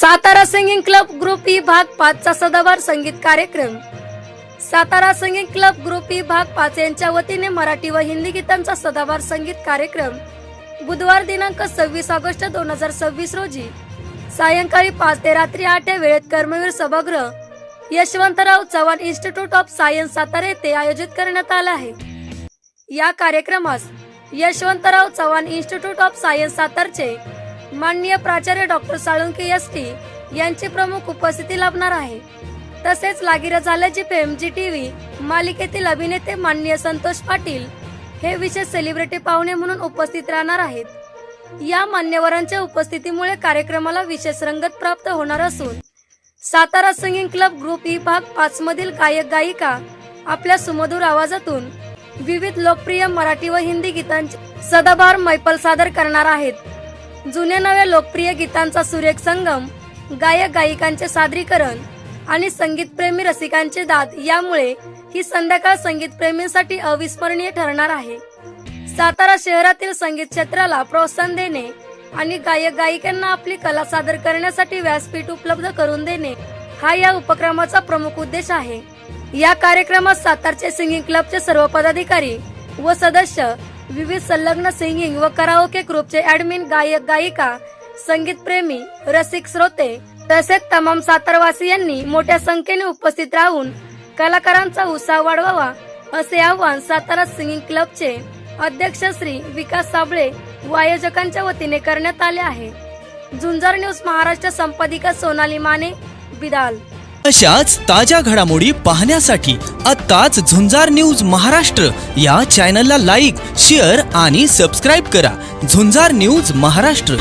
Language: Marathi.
Satara singing club group E भाग 5 चा सदावर संगीत कार्यक्रम। Satara singing club group E भाग 5 यांच्या वतीने मराठी व हिंदी गीतांचा सदावर संगीत कार्यक्रम बुधवार दिनांक 26 ऑगस्ट 2026 रोजी सायंकाळी 5 ते रात्री 8 या वेळेत कर्मवीर सभागृह Yashwantrao Chavan institute of science Satara येथे आयोजित करण्यात आला आहे। या कार्यक्रमास Yashwantrao Chavan institute of science सातारचे माननीय प्राचार्य डॉक्टर साळुंके एसटी यांची प्रमुख उपस्थिती लाभणार आहे। तसेच लागीर झाल्याची फेमजी टीव्ही मालिकेतील अभिनेते माननीय संतोष पाटील हे विशेष सेलिब्रिटी पाहुणे म्हणून उपस्थित राहणार आहेत। या मान्यवरांच्या उपस्थितीमुळे कार्यक्रमाला विशेष रंगत प्राप्त होणार असून Satara singing club group E भाग 5 मधील गायक गायिका आपल्या सुमधुर आवाजातून विविध लोकप्रिय मराठी व हिंदी गीतांचे सदाबहार मैफल सादर करणार आहेत। जुन्या नव्या लोकप्रिय गीतांचा सुरेख संगम, गायक गायिकांचे सादरीकरण आणि संगीत प्रेमी रसिकांचे दाद यामुळे ही संध्याकाळ संगीत प्रेमींसाठी अविस्मरणीय ठरणार आहे। सातारा शहरातील संगीत क्षेत्राला प्रोत्साहन देणे आणि गायक गायिकांना आपली कला सादर करण्यासाठी व्यासपीठ उपलब्ध करून देणे हा या उपक्रमाचा प्रमुख उद्देश आहे। या कार्यक्रमात सातारचे सिंगिंग क्लबचे सर्व पदाधिकारी व सदस्य, विविध संलग्न सिंगिंग व कराओके ग्रुपचे ऍडमिन, गायक गायिका, संगीत प्रेमी, रसिक श्रोते तसेच तमाम सातारवासियांनी मोठ्या संख्येने उपस्थित राहून कलाकारांचा उत्साह वाढवावा असे आवाहन सातारा सिंगिंग क्लबचे अध्यक्ष श्री विकास साबळे व आयोजकांच्या वतीने करण्यात आले आहे। झुंजार न्यूज महाराष्ट्र संपादिका सोनाली माने, बिदाल। अशाच ताज्या घडामोडी पाहण्यासाठी आत्ताच झुंजार न्यूज महाराष्ट्र या चॅनलला लाईक, शेअर आणि सबस्क्राईब करा। झुंजार न्यूज महाराष्ट्र।